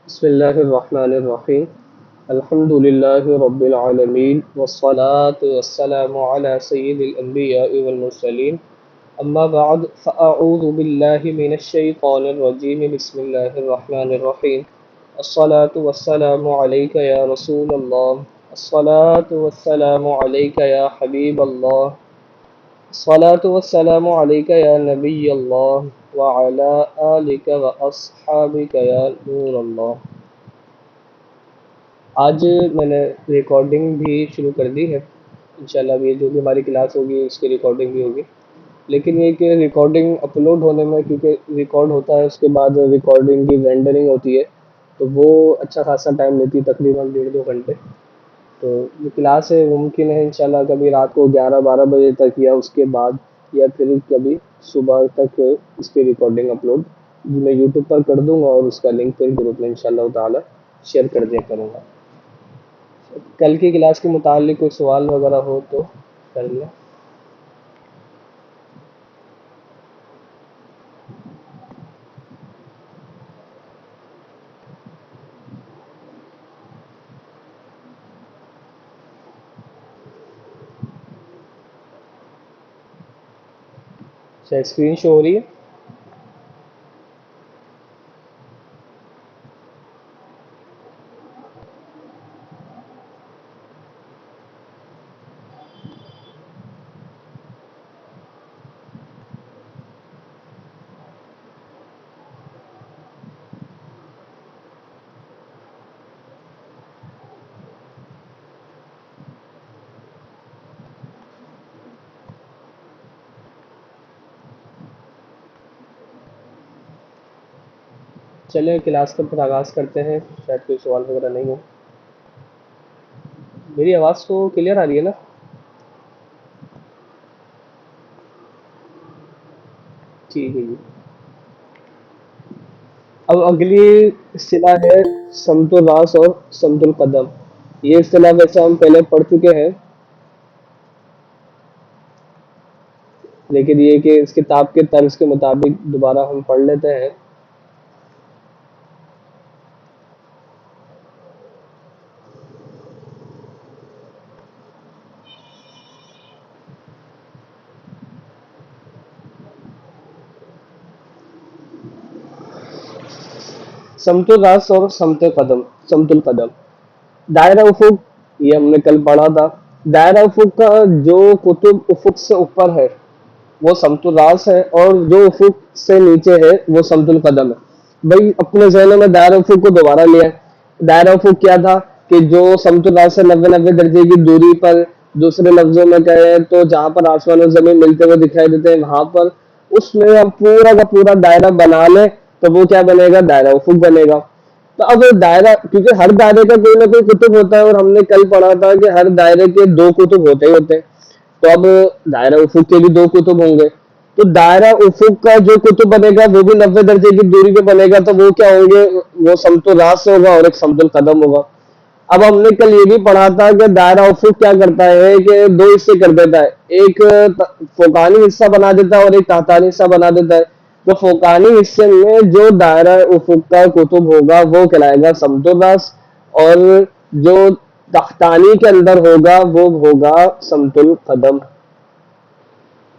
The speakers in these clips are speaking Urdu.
بسم الله الرحمن الرحيم. الحمد لله رب العالمين والصلاة والسلام على سيد الأنبياء والمرسلين. أما بعد فأعوذ بالله من الشيطان الرجيم. بسم الله الرحمن الرحيم. الصلاة والسلام عليك يا رسول الله. الصلاة والسلام عليك يا حبيب الله. الصلاة والسلام عليك يا نبي الله وعلى آلك وأصحابك يا نور الله. آج میں نے ریکارڈنگ بھی شروع کر دی ہے. انشاءاللہ اب یہ جو بھی ہماری کلاس ہوگی اس کی ریکارڈنگ بھی ہوگی. لیکن یہ کہ ریکارڈنگ اپلوڈ ہونے میں کیونکہ ریکارڈ ہوتا ہے اس کے بعد ریکارڈنگ کی رینڈرنگ ہوتی ہے تو وہ اچھا خاصا ٹائم لیتی ہے، تقریباً 1.5 2 گھنٹے. تو یہ کلاس ہے ممکن ہے انشاءاللہ کبھی رات کو 11 12 بجے تک یا اس کے بعد یا پھر کبھی صبح تک اس کی ریکارڈنگ اپلوڈ میں یوٹیوب پر کر دوں گا اور اس کا لنک پھر گروپ میں انشاءاللہ تعالی شیئر کر دیا کروں گا. کل کی کلاس کے متعلق کوئی سوال وغیرہ ہو تو کر لیں. اچھا اسکرین شو ہو رہی ہے. چلیں کلاس کا پھر آغاز کرتے ہیں. شاید کوئی سوال وغیرہ نہیں ہو. میری آواز تو کلیئر آ رہی ہے نا؟ ٹھیک ہے جی. اب اگلی اصطلاح ہے سمت الراس اور سمت القدم. یہ اصطلاح ویسے ہم پہلے پڑھ چکے ہیں لیکن یہ کہ اس کتاب کے طرز کے مطابق دوبارہ ہم پڑھ لیتے ہیں. سمت الراس اور سمت القدم. دائرہ افق یہ ہم نے کل پڑھا تھا. دائرہ افق کا جو کتب افق سے اوپر ہے وہ سمت الراس ہے اور جو افق سے نیچے ہے وہ سمت القدم ہے. بھائی اپنے ذہنوں میں دائرہ افق کو دوبارہ لیا ہے. دائرہ افق کیا تھا کہ جو سمت الراس سے 90 90 درجے کی دوری پر، دوسرے لفظوں میں کہیں تو جہاں پر آسمان و زمین ملتے ہوئے دکھائی دیتے ہیں وہاں پر اس میں ہم پورا کا پورا دائرہ بنا لیں تو وہ کیا بنے گا؟ دائرہ افق بنے گا. تو اب دائرہ کیونکہ ہر دائرے کا کوئی نہ کوئی کتب ہوتا ہے اور ہم نے کل پڑھا تھا کہ ہر دائرے کے دو کتب ہوتے ہی ہوتے ہیں. تو اب دائرہ افق کے بھی دو کتب ہوں گے. تو دائرہ افق کا جو کتب بنے گا وہ بھی 90 درجے کی دوری پہ بنے گا تو وہ کیا ہوں گے؟ وہ سمت الراس سے ہوگا اور ایک سمت القدم ہوگا. اب ہم نے کل یہ بھی پڑھا تھا کہ دائرہ افق کیا کرتا ہے کہ دو حصے کر دیتا ہے. ایک فوقانی حصہ بنا دیتا ہے اور ایک تحتانی حصہ بنا دیتا ہے. تو فوقانی حصے میں جو دائرہ افق کا کتب ہوگا وہ کہلائے گا سمت الراس اور جو تحتانی کے اندر ہوگا وہ ہوگا سمت القدم.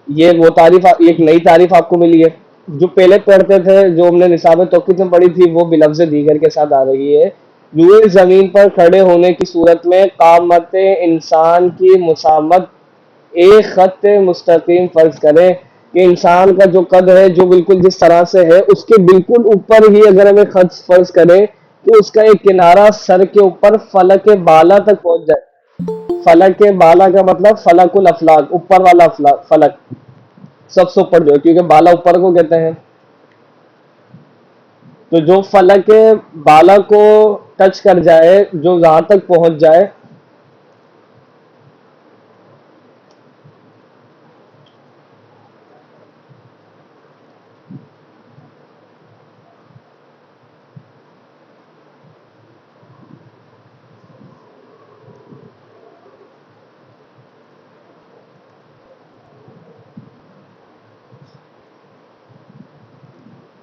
یہ وہ تعریف ایک نئی تعریف آپ کو ملی ہے. جو پہلے پڑھتے تھے جو ہم نے نصاب توقیف میں پڑھی تھی وہ بلفظ دیگر کے ساتھ آ رہی ہے. روئے زمین پر کھڑے ہونے کی صورت میں قامت انسان کی مسامت ایک خط مستقیم فرض کریں کہ انسان کا جو قد ہے جو بالکل جس طرح سے ہے اس کے بالکل اوپر ہی اگر ہمیں خط فرض کریں کہ اس کا ایک کنارہ سر کے اوپر فلک بالا تک پہنچ جائے. فلک بالا کا مطلب فلک الافلاک، اوپر والا فلک، سب سے اوپر جو ہے کیونکہ بالا اوپر کو کہتے ہیں. تو جو فلک بالا کو ٹچ کر جائے، جو جہاں تک پہنچ جائے،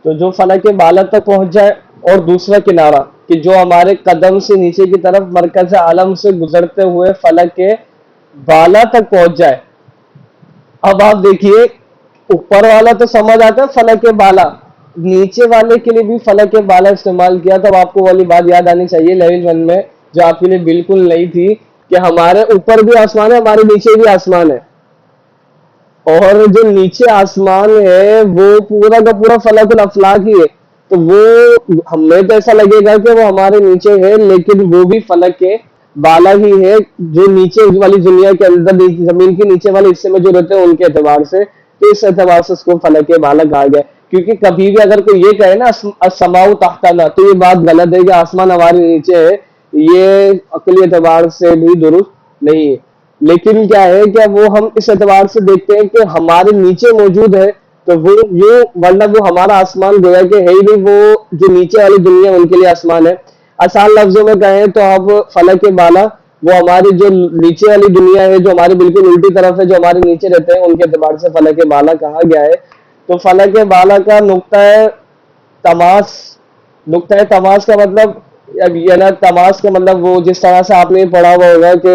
تو جو فلک بالا تک پہنچ جائے اور دوسرا کنارہ کہ جو ہمارے قدم سے نیچے کی طرف مرکز عالم سے گزرتے ہوئے فلک کے بالا تک پہنچ جائے. اب آپ دیکھیے اوپر والا تو سمجھ آتا ہے فلک کے بالا، نیچے والے کے لیے بھی فلک کے بالا استعمال کیا. تب آپ کو والی بات یاد آنی چاہیے لیول 1 میں جو آپ کے لیے بالکل نئی تھی کہ ہمارے اوپر بھی آسمان ہے، ہمارے نیچے بھی آسمان ہے، اور جو نیچے آسمان ہے وہ پورا کا پورا فلک الافلاک ہی ہے. تو وہ ہمیں تو ایسا لگے گا کہ وہ ہمارے نیچے ہے، لیکن وہ بھی فلک کے بالا ہی ہے، جو نیچے والی دنیا کے اندر زمین کے نیچے والے حصے میں جو رہتے ہیں ان کے اعتبار سے. تو اس اعتبار سے اس کو فلک کے بالا کہا گیا. کیونکہ کبھی بھی اگر کوئی یہ کہے نا السماء تحتنا، تو یہ بات غلط ہے کہ آسمان ہمارے نیچے ہے. یہ عقلی اعتبار سے بھی درست نہیں ہے. لیکن کیا ہے کہ وہ ہم اس اعتبار سے دیکھتے ہیں کہ ہمارے نیچے موجود ہے، تو وہ یہ ورنہ وہ ہمارا آسمان گویا کہ ہے ہی نہیں، وہ جو نیچے والی دنیا ان کے لیے آسمان ہے. آسان لفظوں میں کہیں تو اب فلک کے بالا وہ ہماری جو نیچے والی دنیا ہے، جو ہماری بالکل الٹی طرف ہے، جو ہمارے نیچے رہتے ہیں، ان کے اعتبار سے فلک کے بالا کہا گیا ہے. تو فلک کے بالا کا نقطہ تماس، نقطہ تماس کا مطلب یہ نا، تماس کا مطلب وہ جس طرح سے آپ نے پڑھا ہوا ہوگا کہ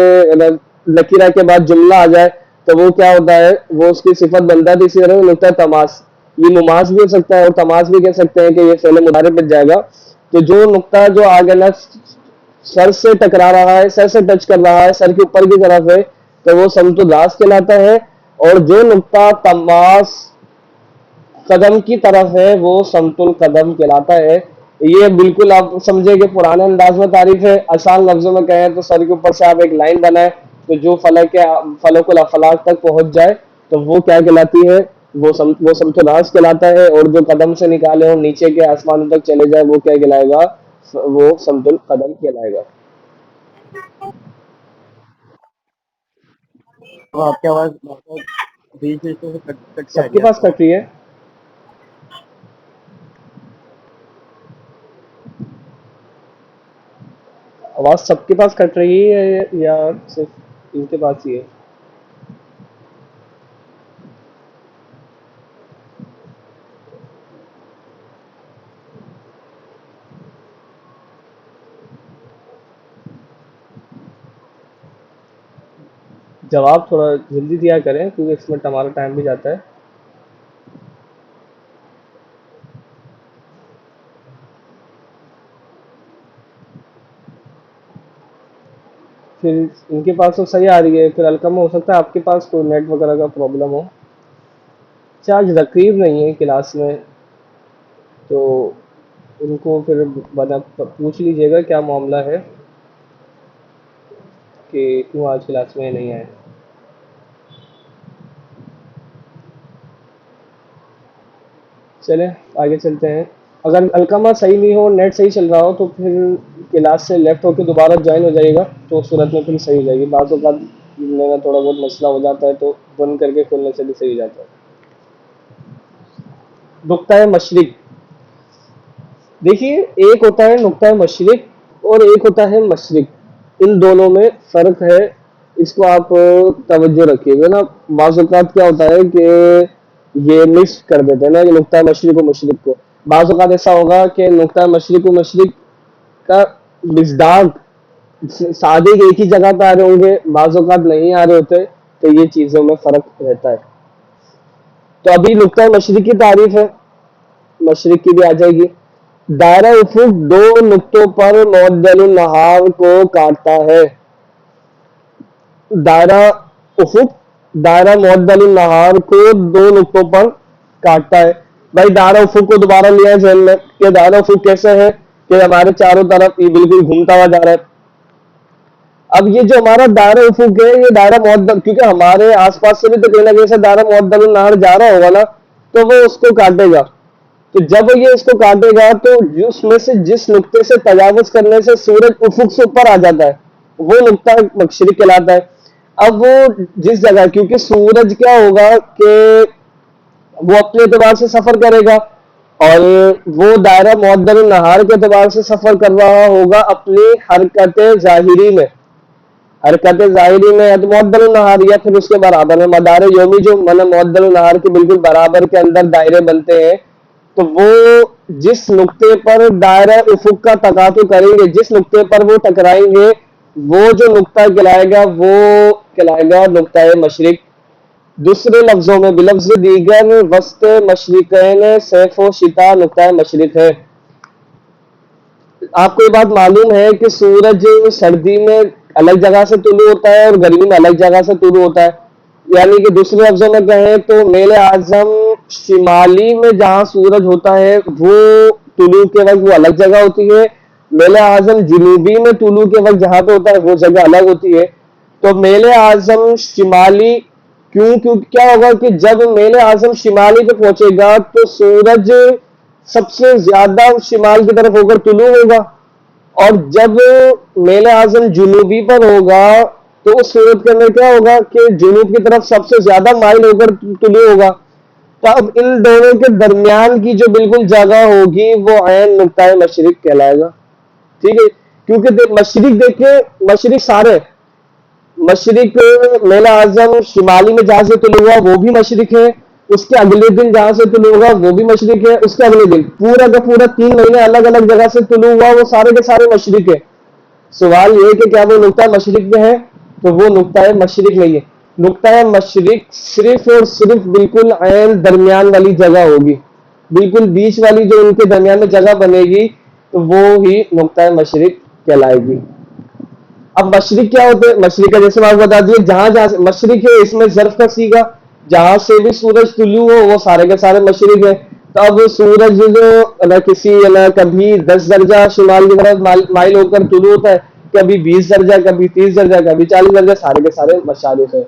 لکیرہ کے بعد جملہ آ جائے تو وہ کیا ہوتا ہے، وہ اس کی صفت بنتا ہے. تو اسی طرح نقطہ تماس یہ مماس بھی ہو سکتا ہے اور تماس بھی کہہ سکتے ہیں کہ یہ فعل مضارع بن جائے گا. تو جو نقطہ جو آگے نا سر سے ٹکرا رہا ہے، سر سے ٹچ کر رہا ہے، سر کے اوپر کی طرف ہے، تو وہ سمت الراس کہلاتا ہے. اور جو نقطہ تماس قدم کی طرف ہے وہ سمت القدم کہلاتا ہے. یہ بالکل آپ سمجھے کہ پرانے انداز میں تعریف ہے. آسان لفظوں میں کہیں تو سر کے اوپر سے آپ ایک لائن بنائے تو جو فلک الافلاک تک پہنچ جائے تو وہ کیا کہلاتی ہے، وہ سمت الراس کہلاتا ہے. اور جو قدم سے نکالے اور نیچے کے آسمانوں تک چلے جائے وہ کیا کہلائے گا، وہ سمت القدم کہلائے گا. تو آپ کی آواز بیچ بیچ میں سے کٹ کٹ کے آ سب رہی کے ہے پاس آپ کو. کٹ رہی ہے؟ آواز سب کے پاس کٹ رہی ہے یا صرف ان کے پاس ہی ہے؟ جواب تھوڑا جلدی دیا کریں کیونکہ اس میں ہمارا ٹائم بھی جاتا ہے. پھر ان کے پاس تو صحیح آ رہی ہے، پھر الکم ہو سکتا ہے آپ کے پاس کوئی نیٹ وغیرہ کا پرابلم ہو. آج رقیب نہیں ہے کلاس میں تو ان کو پھر پوچھ لیجیے گا کیا معاملہ ہے کہ کیوں آج کلاس میں نہیں آئے. چلیں آگے چلتے ہیں. اگر الکما صحیح نہیں ہو، نیٹ صحیح چل رہا ہو تو پھر کلاس سے لیفٹ ہو کے دوبارہ جوائن ہو جائے گا تو اس صورت میں پھر صحیح ہو جائے گی. بعض اوقات میں تھوڑا بہت مسئلہ ہو جاتا ہے تو بند کر کے کھولنے سے بھی صحیح ہو جاتا ہے. نقطہ مشرق، دیکھیے ایک ہوتا ہے نقطہ مشرق اور ایک ہوتا ہے مشرق. ان دونوں میں فرق ہے، اس کو آپ توجہ رکھیے گا نا. بعض اوقات کیا ہوتا ہے کہ یہ مکس کر دیتے ہیں نا کہ نقطہ مشرق و مشرق کو. بعض اوقات ایسا ہوگا کہ نقطہ مشرق و مشرق کا مزداق سادے ایک ہی جگہ پہ آ رہے ہوں گے، بعض اوقات نہیں آ رہے ہوتے. تو یہ چیزوں میں فرق رہتا ہے. تو ابھی نقطہ مشرق کی تعریف ہے، مشرق کی بھی آ جائے گی. دائرہ افق دو نقطوں پر معدل النہار کو کاٹتا ہے. دائرہ افق، دائرہ معدل النہار کو دو نقطوں پر کاٹتا ہے. بھائی دائرہ افق کو دوبارہ لیا ہے ذہن میں کہ دائرہ افق کیسے ہے کہ ہمارے چاروں طرف یہ بالکل گھومتا ہوا جا رہا ہے. اب یہ جو ہمارا دائرہ افق ہے یہ دائرہ معدل، کیونکہ ہمارے آس پاس سے بھی تو کہیں نہ کہیں سے دائرہ معدل النہار جا رہا ہوگا نا، تو وہ اس کو کاٹے گا. تو جب یہ اس کو کاٹے گا تو اس میں سے جس نقطے سے تجاوز کرنے سے سورج افق سے اوپر آ جاتا ہے وہ نقطہ مشرق کہلاتا ہے. اب وہ جس جگہ، کیونکہ سورج کیا ہوگا کہ وہ اپنے اعتبار سے سفر کرے گا اور وہ دائرہ معدل النہار کے اعتبار سے سفر کر رہا ہوگا اپنی حرکت ظاہری میں. حرکت ظاہری میں یا تو معدل النہار یا پھر اس کے برابر میں مدار یومی جو معدل النہار کے بالکل برابر کے اندر دائرے بنتے ہیں تو وہ جس نقطے پر دائرہ افق کا تقاطع کریں گے، جس نقطے پر وہ ٹکرائیں گے، وہ جو نقطہ کہلائے گا وہ کہلائے گا نقطۂ مشرق. دوسرے لفظوں میں بلفظ دیگر وسط مشرقین صیف و شتاء نقطۂ مشرق ہے. آپ کو یہ بات معلوم ہے کہ سورج سردی میں الگ جگہ سے طلوع ہوتا ہے اور گرمی میں الگ جگہ سے طلوع ہوتا ہے. یعنی کہ دوسرے لفظوں میں کہیں تو میل اعظم شمالی میں جہاں سورج ہوتا ہے وہ طلوع کے وقت وہ الگ جگہ ہوتی ہے. میل اعظم جنوبی میں طلوع کے وقت جہاں پہ ہوتا ہے وہ جگہ الگ ہوتی ہے. تو میل اعظم شمالی کیوں کیا ہوگا کہ جب میل اعظم شمالی پہ پہنچے گا تو سورج سب سے زیادہ شمال کی طرف ہو کر طلوع ہوگا، اور جب میل اعظم جنوبی پر ہوگا تو اس صورت کے اندر کیا ہوگا کہ جنوب کی طرف سب سے زیادہ مائل ہو کر طلوع ہوگا. تو اب ان دونوں کے درمیان کی جو بالکل جگہ ہوگی وہ عین نقطۂ مشرق کہلائے گا. ٹھیک ہے، کیونکہ مشرق دیکھیں، مشرق سارے مشرق میل اعظم شمالی میں جہاں سے طلوع ہوا وہ بھی مشرق ہے، اس کے اگلے دن جہاں سے طلوع ہوا وہ بھی مشرق ہے، اس کے اگلے دن پورا کا پورا 3 مہینے الگ الگ جگہ سے طلوع ہوا وہ سارے کے سارے مشرق ہے. سوال یہ کہ کیا وہ نقطہ مشرق میں ہے؟ تو وہ نقطۂ مشرق نہیں ہے. نقطۂ مشرق صرف اور صرف بالکل عین درمیان والی جگہ ہوگی، بالکل بیچ والی جو ان کے درمیان میں جگہ بنے گی تو وہ ہی نقطۂ مشرق کہلائے گی. اب مشرق کیا ہوتے ہیں؟ مشرق کا جیسے میں آپ کو بتا دیے جہاں جہاں سے مشرق ہے اس میں ظرف کا صیغہ، جہاں سے بھی سورج طلوع ہو وہ سارے کے سارے مشرق ہے. تو اب سورج جو کسی کبھی 10 درجہ شمال کی طرف مائل ہو کر طلوع ہوتا ہے، کبھی 20 درجہ، کبھی 30 درجہ، کبھی 40 درجہ، سارے کے سارے مشارق ہے.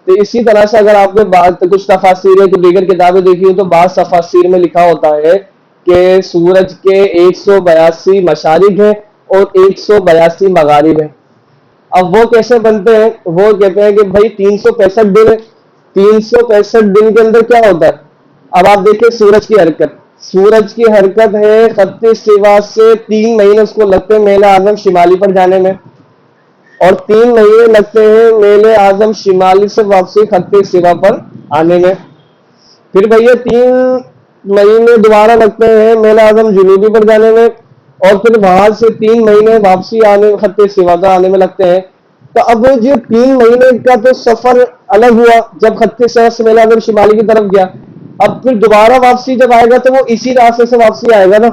تو اسی طرح سے اگر آپ نے بات کچھ تفاسیر ہے کہ دیگر کتابیں دیکھی ہو تو بعض تفاسیر میں لکھا ہوتا ہے کہ سورج کے 182 مشارق ہیں اور 182 مغارب ہیں. اب وہ کیسے بنتے ہیں؟ وہ کہتے ہیں کہ بھائی 365 دن ہے، 365 دن کے اندر کیا ہوتا ہے؟ اب آپ دیکھیں سورج کی حرکت، سورج کی حرکت ہے خط سوا سے 3 مہینے اس کو لگتے ہیں میل اعظم شمالی پر جانے میں، اور 3 مہینے لگتے ہیں میل اعظم شمالی سے واپسی خط سوا پر آنے میں. پھر بھیا 3 مہینے دوبارہ لگتے ہیں میل اعظم جنوبی پر جانے میں، اور پھر وہاں سے 3 مہینے واپسی آنے خط سوا پر آنے میں لگتے ہیں. تو اب یہ 3 مہینے کا تو سفر الگ ہوا جب خط سوا سے میل اعظم شمالی کی طرف گیا. اب پھر دوبارہ واپسی جب آئے گا تو وہ اسی راستے سے واپسی آئے گا نا،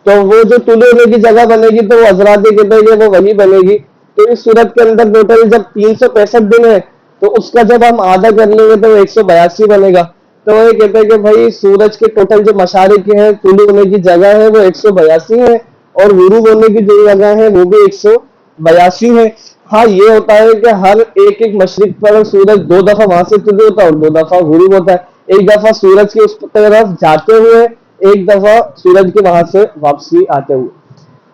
تو وہ جو طلوع ہونے کی جگہ بنے گی تو وہ حضرات کہتے ہیں کہ وہ وہی بنے گی. تو اس صورت کے اندر ٹوٹل جب 365 دن ہے تو اس کا جب ہم آدھا کر لیں گے تو 182 بنے گا. تو وہ یہ کہتے ہیں کہ بھائی سورج کے ٹوٹل جو مشارق ہیں طلوع ہونے کی جگہ ہے وہ 182 ہے، اور غروب ہونے کی جو جگہ ہے وہ بھی 182 ہے. ہاں یہ ہوتا ہے کہ ہر ایک مشرق پر سورج 2 دفعہ وہاں سے طلوع ہوتا ہے اور 2 دفعہ غروب ہوتا ہے. ایک دفعہ سورج کے اس طرف جاتے ہوئے، ایک دفعہ سورج کے وہاں سے واپسی آتے ہوئے.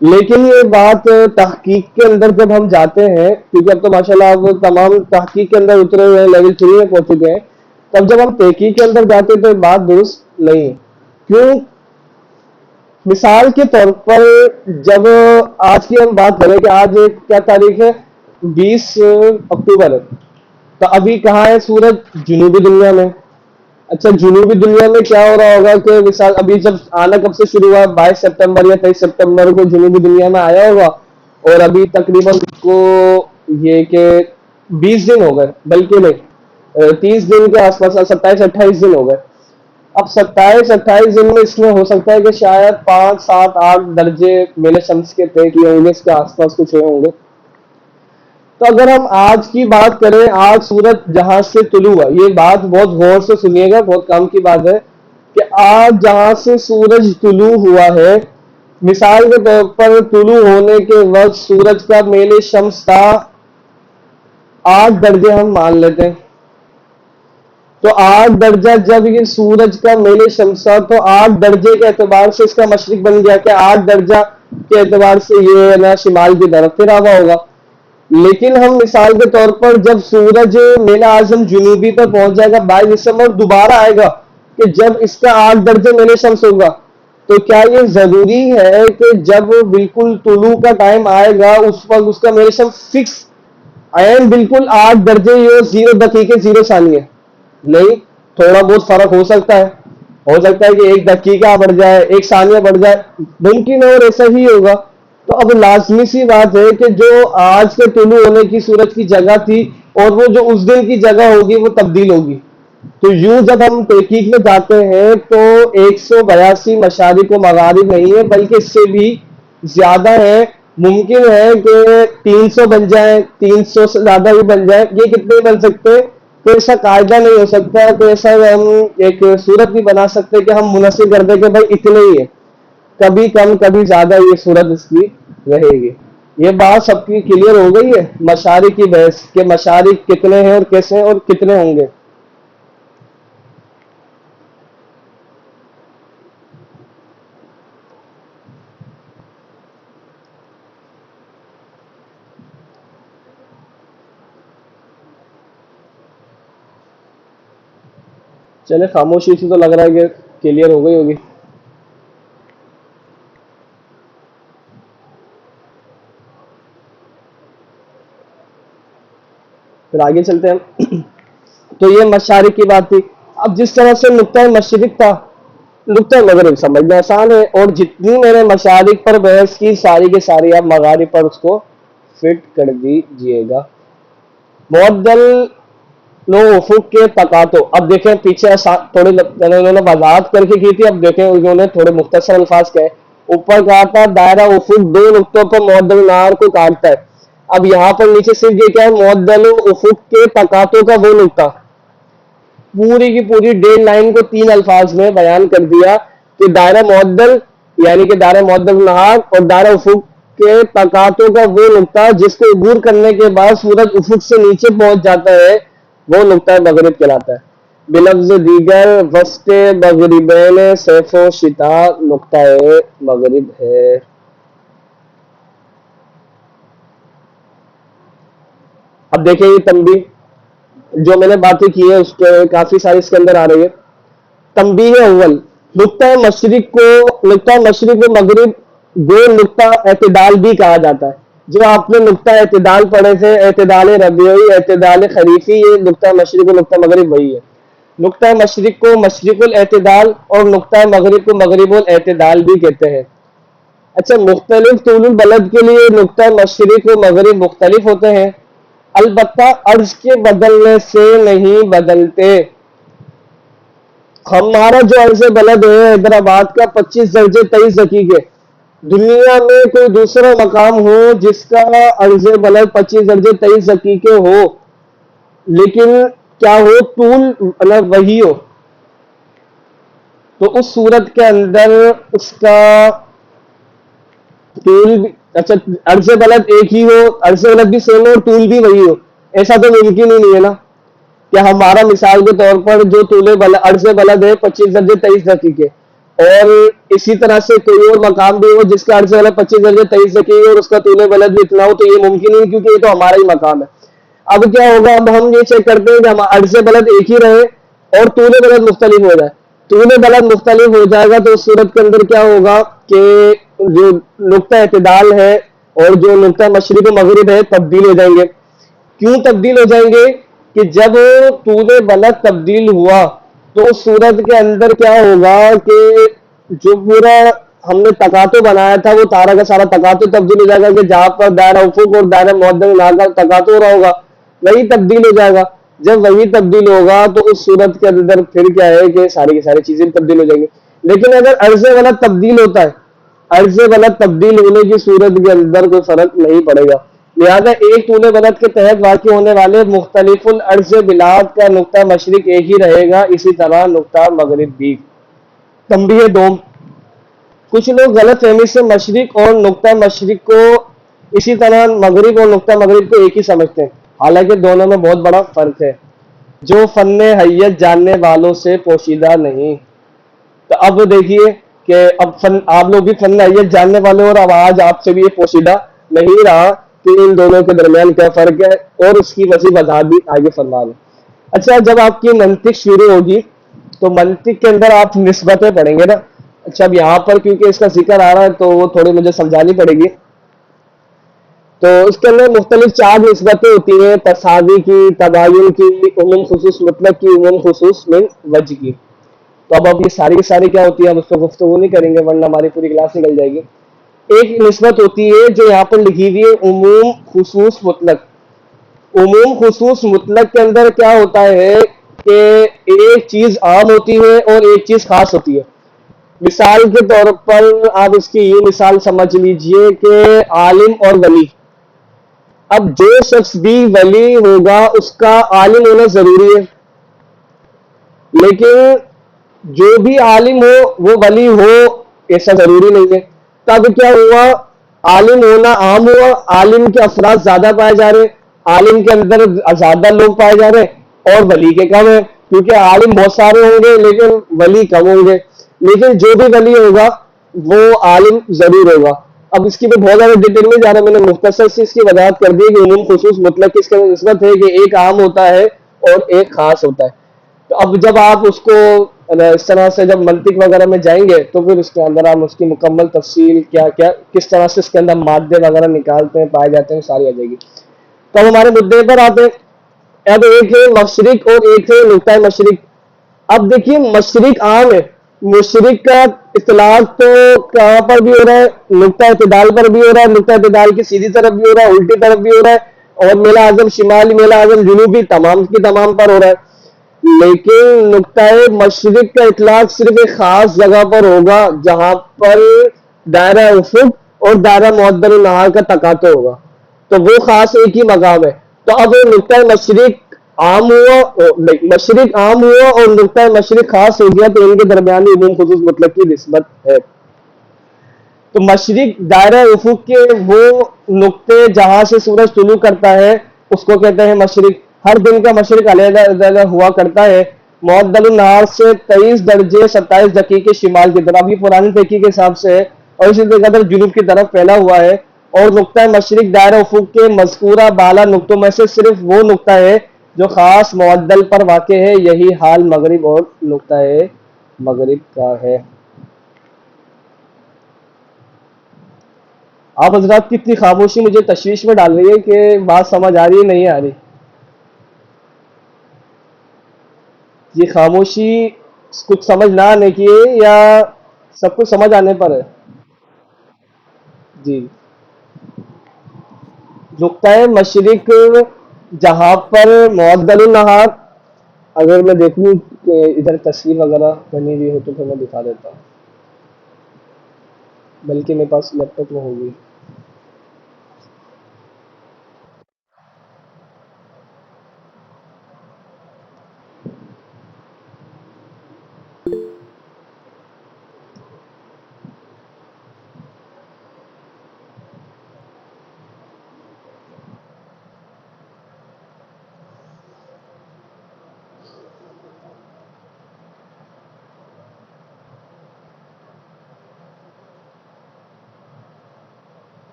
لیکن یہ بات تحقیق کے اندر جب ہم جاتے ہیں، کیونکہ اب تو ماشاءاللہ آپ تمام تحقیق کے اندر اترے ہوئے ہیں، لیول 3 میں پہنچ چکے ہیں، تب جب ہم تحقیق کے اندر جاتے ہیں تو یہ بات درست نہیں ہے. کیوں؟ مثال کے طور پر جب آج کی ہم بات کریں کہ آج کیا تاریخ ہے؟ 20 اکتوبر ہے. تو ابھی کہاں ہے سورج؟ جنوبی دنیا میں. اچھا جنوبی دنیا میں کیا ہو رہا ہوگا کہ مثال ابھی جب آنا کب سے شروع ہوا؟ 22 سپتمبر یا 23 سپتمبر کو جنوبی دنیا میں آیا ہوگا، اور ابھی تقریباً کو یہ کہ 20 دن ہو گئے، بلکہ نہیں 30 دن کے آس پاس، 27-28 دن ہو گئے. اب 27-28 دن میں اس میں ہو سکتا ہے کہ شاید 5-7-8 درجے میلے شمس کے طے کیے ہوں گے، اس کے آس پاس کچھ ہوئے ہوں گے. تو اگر ہم آج کی بات کریں، آج سورج جہاں سے طلوع ہوا، یہ بات بہت غور سے سنیے گا، بہت کام کی بات ہے کہ آج جہاں سے سورج طلوع ہوا ہے، مثال کے طور پر طلوع ہونے کے وقت سورج کا میل شمس تھا 8 درجے ہم مان لیتے ہیں. تو 8 درجہ جب یہ سورج کا میل شمس تھا تو 8 درجے کے اعتبار سے اس کا مشرق بن گیا کہ 8 درجہ کے اعتبار سے یہ نا شمال کی طرف پھر ہوا ہوگا. لیکن ہم مثال کے طور پر جب سورج میل اعظم جنوبی پر پہنچ جائے گا 22 دسمبر دوبارہ آئے گا کہ جب اس کا 8 درجے میل شمس ہوگا، تو کیا یہ ضروری ہے کہ جب بالکل طلوع کا ٹائم آئے گا اس وقت اس کا میل شمس فکس عین بالکل 8 درجے یہ 0 دقیقے 0 ثانیے؟ نہیں، تھوڑا بہت فرق ہو سکتا ہے. ہو سکتا ہے کہ ایک دقیقہ بڑھ جائے، ایک ثانیہ بڑھ جائے، ممکن ہے اور ایسا ہی ہوگا. تو اب لازمی سی بات ہے کہ جو آج کے طلوع ہونے کی سورج کی جگہ تھی اور وہ جو اس دن کی جگہ ہوگی وہ تبدیل ہوگی. تو یوں جب ہم تحقیق میں جاتے ہیں تو 182 مشارق و مغارب نہیں ہے بلکہ اس سے بھی زیادہ ہے. ممکن ہے کہ 300 بن جائیں، 300 سے زیادہ بھی بن جائیں. یہ کتنے بن سکتے ہیں؟ کوئی ایسا قاعدہ نہیں ہو سکتا، کوئی ایسا ہم ایک صورت نہیں بنا سکتے کہ ہم منحصر کر دیں کہ بھائی اتنے ہی ہے. کبھی کم کبھی زیادہ یہ صورت اس کی رہے گی. یہ بات سب کی کلیئر ہو گئی ہے مشارق کی بحث کہ مشارق کتنے ہیں اور کیسے ہیں اور کتنے ہوں گے. چلے خاموشی سے تو لگ رہا ہے کہ کلیئر ہو گئی ہوگی. پھر آگے چلتے ہیں. تو یہ مشارق کی بات تھی. اب جس طرح سے نقطۂ مشرق تھا، نقطۂ مغرب سمجھنا آسان ہے، اور جتنی میں نے مشارق پر بحث کی ساری کے ساری آپ مغارب پر اس کو فٹ کر دیجیے گا. معدل لو افق کے تقاطع. اب دیکھیں پیچھے تھوڑے انہوں نے وضاحت کر کے کی تھی، اب دیکھیں انہوں نے تھوڑے مختصر الفاظ کہے. اوپر کہا تھا دائرہ افق دو نقطوں پر معدل نہار کو کاٹتا ہے. اب یہاں پر نیچے صرف یہ کیا ہے، معدل افق کے تقاطع کا وہ نقطہ. پوری کی پوری ڈیل لائن کو 3 الفاظ میں بیان کر دیا کہ دائرہ معدل یعنی کہ دائرہ معدل نہار اور دائرہ افق کے تقاطع کا وہ نقطہ جس کو عبور کرنے کے بعد سورج افق سے نیچے پہنچ جاتا ہے وہ نقطہ مغرب کہلاتا ہے. بلفظ دیگر وسط مغربین صیف و شتا نقطہ مغرب ہے. اب دیکھیں یہ تنبیہ جو میں نے باتیں کی ہے اس کے کافی ساری اس کے اندر آ رہی ہے. تنبیہ اول، نقطہ مشرق کو نقطہ مشرق و مغرب گو نقطہ اعتدال بھی کہا جاتا ہے. جو آپ نے نقطہ اعتدال پڑھے تھے، اعتدال ربیعی، اعتدال خریفی، یہ نقطہ مشرق و نقطہ مغرب وہی ہے. نقطہ مشرق کو مشرق الاعتدال اور نقطہ مغرب کو مغرب الاعتدال بھی کہتے ہیں. اچھا، مختلف طول البلد کے لیے نقطہ مشرق و مغرب مختلف ہوتے ہیں، البتہ عرض کے بدلنے سے نہیں بدلتے. ہمارا جو عرض بلد ہے حیدرآباد کا 25 درجے 23 دقیقے. دنیا میں کوئی دوسرا مقام ہو جس کا عرض بلد 25 درجے 23 دقیقے ہو لیکن کیا ہو طول مطلب وہی ہو، تو اس صورت کے اندر اس کا طول اچھا عرض بلد ایک ہی ہو، عرض بلد بھی سیم ہو اور طول بھی وہی ہو، ایسا تو ممکن ہی نہیں ہے نا. کہ ہمارا مثال کے طور پر جو طول عرض بلد ہے 25 درجے 23 دقیقے اور اسی طرح سے کوئی اور مقام بھی ہو جس کا عرض بلد 25 درجے 23 دقیقے اور اس کا طول بلد بھی اتنا ہو، تو یہ ممکن نہیں کیونکہ یہ تو ہمارا ہی مقام ہے. اب کیا ہوگا، اب ہم یہ چیک کرتے ہیں کہ عرض بلد ایک ہی رہے اور طول بلد مختلف ہو جائے. طول بلد مختلف ہو جائے گا تو اس صورت کے اندر کیا ہوگا کہ جو نقطہ اعتدال ہے اور جو نقطہ مشرق و مغرب ہے تبدیل ہو جائیں گے. کیوں تبدیل ہو جائیں گے کہ جب طول بلد تبدیل ہوا تو اس صورت کے اندر کیا ہوگا کہ جو پورا ہم نے تقاطع بنایا تھا وہ سارا کا سارا تقاطع تبدیل ہو جائے گا کہ جہاں پر دائرہ افق اور دائرہ معدل نہار کا تقاطع ہو رہا ہوگا وہی تبدیل ہو جائے گا. جب وہی تبدیل ہوگا تو اس صورت کے اندر پھر کیا ہے کہ ساری کی ساری چیزیں تبدیل ہو جائیں گی. لیکن اگر عرض بلد تبدیل ہوتا ہے، عرض بلد تبدیل ہونے کی صورت کے اندر کوئی فرق نہیں پڑے گا. لہذا ایک طول بلد کے تحت واقع ہونے والے مختلف العرض بلاد کا نقطہ مشرق ایک ہی رہے گا، اسی طرح نقطہ مغرب بھی. تنبیہ دوم، کچھ لوگ غلط فہمی سے مشرق اور نقطہ مشرق کو اسی طرح مغرب اور نقطہ مغرب کو ایک ہی سمجھتے ہیں، حالانکہ دونوں میں بہت بڑا فرق ہے جو فن حیت جاننے والوں سے پوشیدہ نہیں. تو اب دیکھیے کہ اب آپ لوگ بھی فن حیت جاننے والے اور اب آج آپ سے بھی یہ پوشیدہ نہیں رہا کہ ان دونوں کے درمیان کیا فرق ہے اور اس کی وسیع وضاحت بھی آگے فرما لیں. اچھا، جب آپ کی منطق شروع ہوگی تو منطق کے اندر آپ نسبتیں پڑھیں گے نا. اچھا، اب یہاں پر کیونکہ اس کا ذکر آ رہا ہے تو وہ تھوڑی مجھے سمجھانی پڑے گی. تو اس کے اندر مختلف 4 نسبتیں ہوتی ہیں، تساوی کی، تباین کی، عموم خصوص مطلق کی، عموم خصوص من وجہ کی. تو اب یہ ساری کی ساری کیا ہوتی ہے، اب اس پہ گفتگو نہیں کریں گے ورنہ ہماری پوری کلاس نکل جائے گی. ایک نسبت ہوتی ہے جو یہاں پر لکھی ہوئی ہے، عموم خصوص مطلق. عموم خصوص مطلق کے اندر کیا ہوتا ہے کہ ایک چیز عام ہوتی ہے اور ایک چیز خاص ہوتی ہے. مثال کے طور پر آپ اس کی یہ مثال سمجھ لیجئے کہ عالم اور ولی. اب جو شخص بھی ولی ہوگا اس کا عالم ہونا ضروری ہے، لیکن جو بھی عالم ہو وہ ولی ہو ایسا ضروری نہیں ہے. تب کیا ہوا، عالم ہونا عام ہوا، عالم کے افراد زیادہ پائے جا رہے، عالم کے اندر زیادہ لوگ پائے جا رہے اور ولی کے کم ہے، کیونکہ عالم بہت سارے ہوں گے لیکن ولی کم ہوں گے. لیکن جو بھی ولی ہوگا وہ عالم ضرور ہوگا. اب اس کی میں بہت زیادہ ڈیٹیل میں جا رہا، میں نے مختصر سے اس کی وضاحت کر دی کہ عموم خصوص مطلق کی اس کا نسبت ہے کہ ایک عام ہوتا ہے اور ایک خاص ہوتا ہے. تو اب جب آپ اس کو اس طرح سے جب منطق وغیرہ میں جائیں گے تو پھر اس کے اندر ہم اس کی مکمل تفصیل کیا کیا کس طرح سے اس کے اندر مادے وغیرہ نکالتے ہیں پائے جاتے ہیں ساری آ جائے گی. تو اب ہمارے مدعے پر آتے ہیں. اب ایک ہے مشرق اور ایک ہے نقطہ مشرق. اب دیکھیے مشرق عام ہے، مشرق کا اطلاق تو کہاں پر بھی ہو رہا ہے، نقطہ اعتدال پر بھی ہو رہا ہے، نقطہ اعتدال کی سیدھی طرف بھی ہو رہا ہے، الٹی طرف بھی ہو رہا ہے، اور میلا اعظم شمالی میلا اعظم جنوبی تمام کی تمام پر ہو رہا ہے. لیکن نقطۂ مشرق کا اطلاق صرف ایک خاص جگہ پر ہوگا جہاں پر دائرہ افق اور دائرہ معدل النہار کا تقاطع ہوگا، تو وہ خاص ایک ہی مقام ہے. تو اب نقطۂ مشرق عام ہوا، مشرق عام ہوا اور نقطۂ مشرق خاص ہو گیا، تو ان کے درمیانی عموم خصوص مطلق کی نسبت ہے. تو مشرق دائرہ افق کے وہ نقطے جہاں سے سورج طلوع کرتا ہے اس کو کہتے ہیں مشرق. ہر دن کا مشرق علیحدہ علیحدہ ہوا کرتا ہے، معدل النہار سے 23 درجے 27 دقیقے شمال کی طرف، یہ پرانی تحقیق کے حساب سے ہے، اور اسی طرح جنوب کی طرف پھیلا ہوا ہے. اور نقطہ مشرق دائرہ افق کے مذکورہ بالا نقطوں میں سے صرف وہ نقطہ ہے جو خاص معدل پر واقع ہے. یہی حال مغرب اور نقطہ مغرب کا ہے. آپ حضرات کی اتنی خاموشی مجھے تشویش میں ڈال رہی ہے کہ بات سمجھ آ رہی ہے نہیں آ رہی. یہ خاموشی کچھ سمجھ نہ آنے کی ہے یا سب کچھ سمجھ آنے پر ہے؟ جی. نقطہ مشرق جہاں پر معدل النہار، اگر میں دیکھوں کہ ادھر تصویر وغیرہ بنی ہوئی ہو تو پھر میں دکھا دیتا ہوں، بلکہ میرے پاس لیپ ٹاپ میں ہوگی.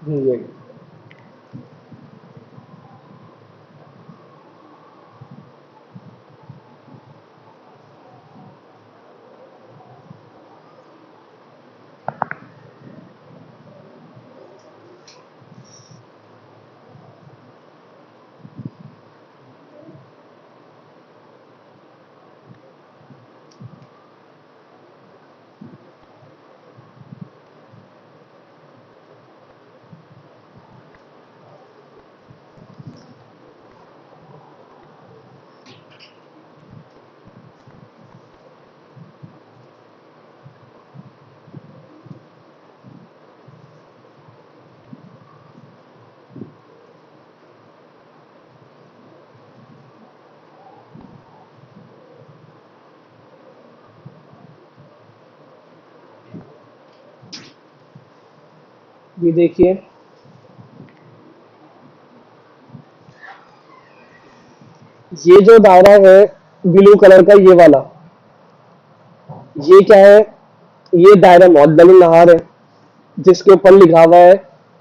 جی. یہ دیکھیے یہ جو دائرہ ہے بلو کلر کا یہ والا، یہ کیا ہے؟ یہ دائرہ معدل النہار ہے جس کے اوپر لکھا ہوا ہے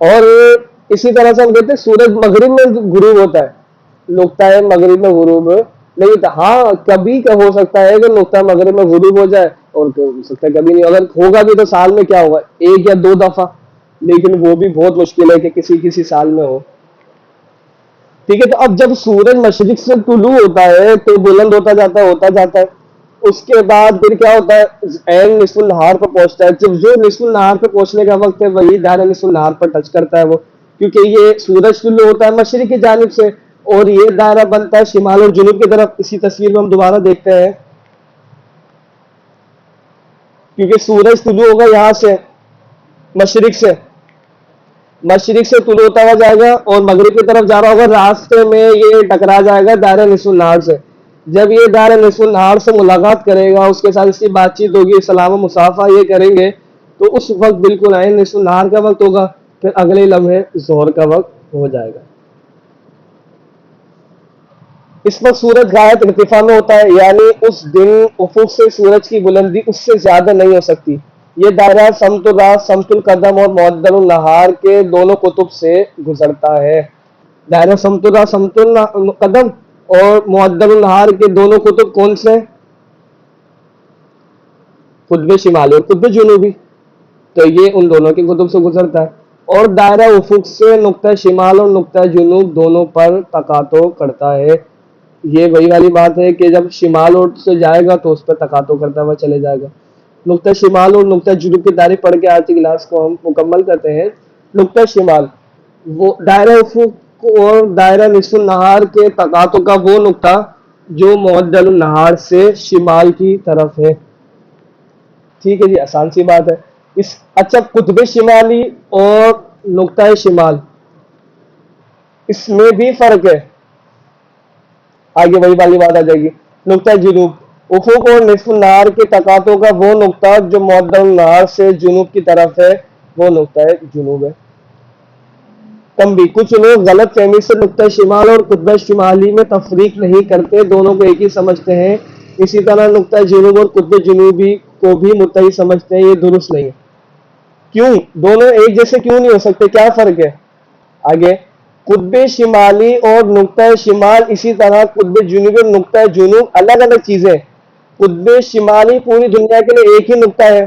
اور اسی طرح سے ہم کہتے ہیں سورج مغرب میں غروب ہوتا ہے، نقطہ مغرب میں غروب نہیں ہوتا. ہاں کبھی کا ہو سکتا ہے کہ نقطہ مغرب میں غروب ہو جائے، اور ہو سکتا ہے کبھی نہیں. اگر ہوگا بھی تو سال میں کیا ہوگا، ایک یا دو دفعہ، لیکن وہ بھی بہت مشکل ہے کہ کسی کسی سال میں ہو. ٹھیک ہے. تو اب جب سورج مشرق سے طلوع ہوتا ہے تو بلند ہوتا جاتا ہے. اس کے بعد پھر کیا ہوتا ہے، عین نصف النہار پر پہنچتا ہے. جب جو نصف النہار پہ پہنچنے کا وقت ہے وہی دائرہ نصف النہار پر ٹچ کرتا ہے وہ، کیونکہ یہ سورج طلوع ہوتا ہے مشرق کی جانب سے، اور یہ دائرہ بنتا ہے شمال اور جنوب کی طرف. اسی تصویر میں ہم دوبارہ دیکھتے ہیں، کیونکہ سورج طلوع ہوگا یہاں سے مشرق سے، مشرق سے طلوع ہوتا ہوا جائے گا اور مغرب کی طرف جا رہا ہوگا. راستے میں یہ ٹکرا جائے گا دائرہ نصف النہار سے. جب یہ دائرہ نصف النہار سے ملاقات کرے گا، اس کے ساتھ اس کی بات چیت ہوگی، سلام و مصافحہ یہ کریں گے، تو اس وقت بالکل عین نصف النہار کا وقت ہوگا. پھر اگلے لمحے ظہر کا وقت ہو جائے گا. اس وقت سورج غائب ارتفاع میں ہوتا ہے، یعنی اس دن افق سے سورج کی بلندی اس سے زیادہ نہیں ہو سکتی. یہ دائرہ سمت الراس، سمت القدم اور معدل النہار کے دونوں قطب سے گزرتا ہے. دائرہ سمت الراس، سمت القدم اور معدل النہار کے دونوں قطب کون سے؟ قطب شمالی اور قطب جنوبی. تو یہ ان دونوں کے قطب سے گزرتا ہے. اور دائرہ افق سے نقطہ شمال اور نقطہ جنوب دونوں پر تقاطع کرتا ہے. یہ وہی والی بات ہے کہ جب شمال اور سے جائے گا تو اس پہ تقاطع کرتا ہوا چلے جائے گا. نقطہ شمال اور نقطہ جنوب کی تعریف پڑھ کے آج کی کلاس کو ہم مکمل کرتے ہیں. نقطہ شمال وہ دائرہ افق اور دائرہ نصف النہار کے تقاطع کا وہ نقطہ جو معدل النہار سے شمال کی طرف ہے. ٹھیک ہے جی، آسان سی بات ہے. اچھا، قطب شمالی اور نقطہ شمال اس میں بھی فرق ہے. آگے وہی والی بات آ جائے گی. نقطہ جنوب افق اور نصف النہار کے تقاطع کا وہ نقطہ جو معدل النہار سے جنوب کی طرف ہے وہ نقطہ جنوب ہے. تنبیہ: کچھ لوگ غلط فہمی سے نقطہ شمال اور قطب شمالی میں تفریق نہیں کرتے، دونوں کو ایک ہی سمجھتے ہیں. اسی طرح نقطہ جنوب اور قطب جنوبی کو بھی متحد سمجھتے ہیں. یہ درست نہیں ہے. کیوں دونوں ایک جیسے کیوں نہیں ہو سکتے، کیا فرق ہے؟ آگے: قطب شمالی اور نقطہ شمال، اسی طرح قطب جنوبی اور نقطہ جنوب الگ الگ چیزیں. قطب شمالی پوری دنیا کے لیے ایک ہی نقطہ ہے،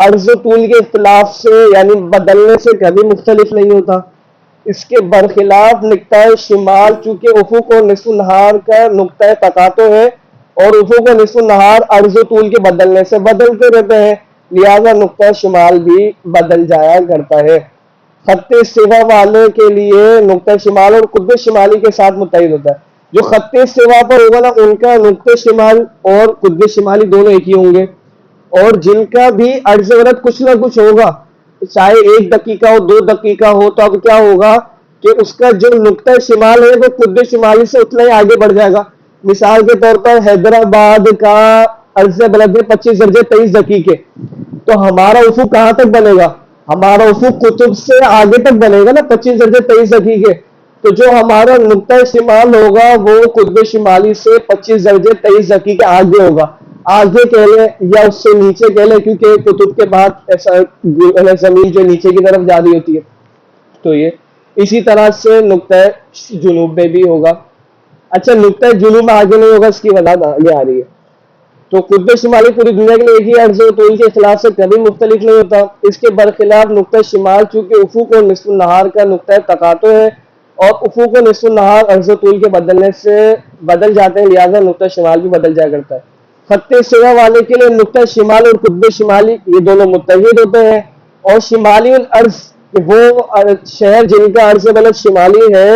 عرض و طول کے اختلاف سے یعنی بدلنے سے کبھی مختلف نہیں ہوتا. اس کے برخلاف نقطہ شمال چونکہ افق اور نصف النہار کا نقطہ تقاطع ہے، اور افق اور نصف النہار عرض و طول کے بدلنے سے بدلتے رہتے ہیں، لہذا نقطہ شمال بھی بدل جایا کرتا ہے. خط استوا والے کے لیے نقطہ شمال اور قطب شمالی کے ساتھ متحد ہوتا ہے. جو خط استوا پر ہوگا نا ان کا نقطہ شمال اور قطب شمالی دونوں ایک ہی ہوں گے. اور جن کا بھی عرض ورد کچھ نہ کچھ ہوگا، چاہے 1 دقیقہ ہو 2 دقیقہ ہو، تو اب کیا ہوگا کہ اس کا جو نقطہ شمال ہے وہ قطب شمالی سے اتنا ہی آگے بڑھ جائے گا. مثال کے طور پر حیدرآباد کا عرض بلد ہے 25 درجے 23 دقیقے، تو ہمارا افق کہاں تک بنے گا؟ ہمارا افق قطب سے آگے تک بنے گا نا 25 درجے 23 دقیقے. تو جو ہمارا نقطہ شمال ہوگا وہ قطب شمالی سے 25 درجے 23 دقیقے آگے ہوگا. آگے کہہ لیں یا اس سے نیچے کہہ لیں، کیونکہ قطب کے بعد ایسا زمین جو نیچے کی طرف جا رہی ہوتی ہے. تو یہ اسی طرح سے نقطہ جنوب میں بھی ہوگا. اچھا، نقطہ جنوب میں آگے نہیں ہوگا، اس کی وضاحت آگے آ رہی ہے. تو قطب شمالی پوری دنیا کے لیے ایک ہی عرض و طول کے اختلاف سے کبھی مختلف نہیں ہوتا. اس کے برخلاف نقطہ شمال چونکہ افق اور نصف النہار کا نقطہ تقاطع ہے، اور افق اور نصف النہار عرض و طول کے بدلنے سے بدل جاتے ہیں، لہذا نقطہ شمال بھی بدل جایا کرتا ہے. خط سوا والے کے لیے نقطہ شمال اور قطب شمالی یہ دونوں متحد ہوتے ہیں. اور شمالی الارض وہ شہر جن کا عرض بلد شمالی ہے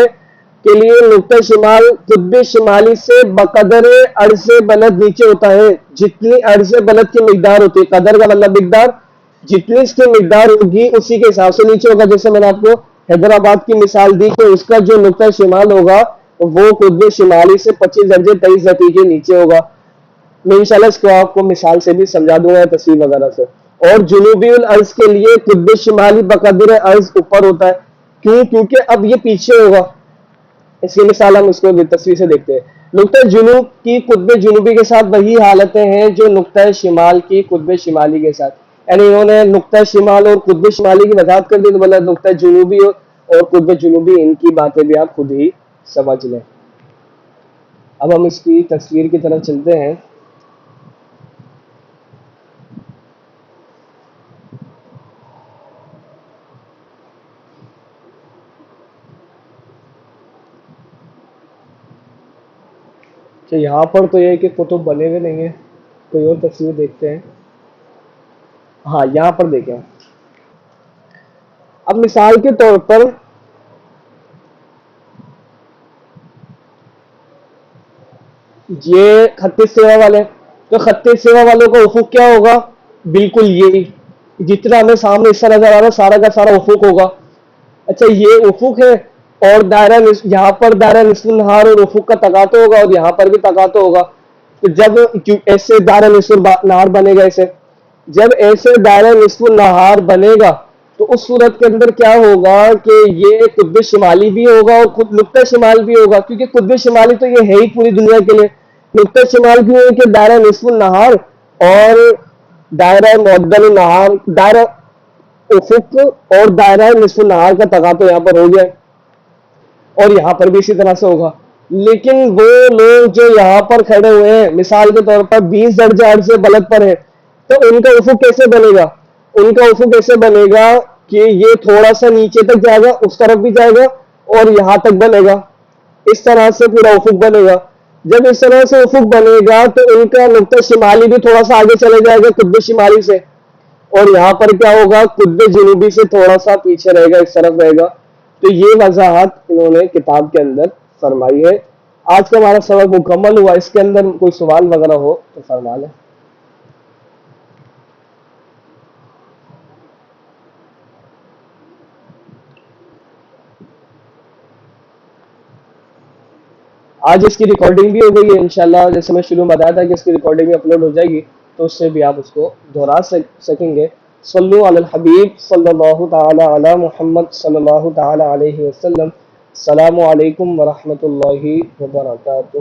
کے لیے نقطہ شمال قطب شمالی سے بقدر عرض بلد نیچے ہوتا ہے. جتنی عرض بلد کی مقدار ہوتی ہے، قدر کا مطلب مقدار، جتنی اس کی مقدار ہوگی اسی کے حساب سے نیچے ہوگا. جیسے میں نے آپ کو حیدرآباد کی مثال دی کہ اس کا جو نقطہ شمال ہوگا وہ قطب شمالی سے 25 درجے 23 دقیقے نیچے ہوگا. میں انشاءاللہ اس کو آپ کو مثال سے بھی سمجھا دوں گا تصویر وغیرہ سے. اور جنوبی الارض کے لیے قطب شمالی بقدر عرض اوپر ہوتا ہے. کیوں؟ کیونکہ اب یہ پیچھے ہوگا. اس کی مثال ہم اس کو تصویر سے دیکھتے ہیں. نقطہ جنوب کی قطب جنوبی کے ساتھ وہی حالتیں ہیں جو نقطہ شمال کی قطب شمالی کے ساتھ. یعنی انہوں نے نقطہ شمال اور قطب شمالی کی وضاحت کر دی، تو بولا نقطہ جنوبی اور قطب جنوبی، ان کی باتیں بھی آپ خود ہی سمجھ لیں۔ اب ہم اس کی تصویر کی طرف چلتے ہیں۔ کہ یہاں پر تو یہ ہے کہ قطب بنے ہوئے نہیں ہیں، کوئی اور تصویر دیکھتے ہیں۔ ہاں یہاں پر دیکھیں، اب مثال کے طور پر یہ خط سیوا والے، تو خط سیوا والوں کا افق کیا ہوگا؟ بالکل یہی جتنا ہمیں سامنے اس طرح نظر آ رہا ہے سارا کا سارا افق ہوگا۔ اچھا یہ افق ہے، اور دائرہ یہاں پر دائرہ نصف النہار اور افق کا تقاطع ہوگا، اور یہاں پر بھی تقاطع ہوگا۔ تو جب ایسے دائرہ نصف النہار بنے گا، ایسے جب ایسے دائرہ نصف النہار بنے گا تو اس صورت کے اندر کیا ہوگا کہ یہ قطب شمالی بھی ہوگا اور خود نقطہ شمال بھی ہوگا، کیونکہ قطب شمالی تو یہ ہے ہی پوری دنیا کے لیے۔ نقطہ شمال کیوں ہے کہ دائرہ نصف النہار اور دائرہ معدل النہار، دائرہ افق اور دائرہ نصف النہار کا تقاطع یہاں پر ہو گیا، اور یہاں پر بھی اسی طرح سے ہوگا۔ لیکن وہ لوگ جو یہاں پر کھڑے ہوئے ہیں مثال کے طور پر 20 درجہ سے بلد پر ہے، تو ان کا افق کیسے بنے گا؟ ان کا افق کیسے بنے گا کہ یہ تھوڑا سا نیچے تک جائے گا، اس طرف بھی جائے گا اور یہاں تک بنے گا، اس طرح سے پورا افق بنے گا۔ جب اس طرح سے افق بنے گا تو ان کا نقطہ شمالی بھی تھوڑا سا آگے چلے جائے گا قطب شمالی سے، اور یہاں پر کیا ہوگا؟ قطب جنوبی سے تھوڑا سا پیچھے رہے گا، اس طرف رہے گا۔ تو یہ وضاحت انہوں نے کتاب کے اندر فرمائی ہے۔ آج کا ہمارا سبق مکمل ہوا، اس کے اندر کوئی سوال وغیرہ ہو تو فرما لیں۔ آج اس کی ریکارڈنگ بھی ہو گئی ہے انشاءاللہ، جیسے میں شروع میں بتایا تھا کہ اس کی ریکارڈنگ بھی اپلوڈ ہو جائے گی، تو اس سے بھی آپ اس کو دہرا سکیں گے۔ صلو علی الحبیب صلی اللہ تعالی علی محمد صلی اللہ تعالی علیہ وسلم۔ السلام علیکم ورحمۃ اللہ وبرکاتہ۔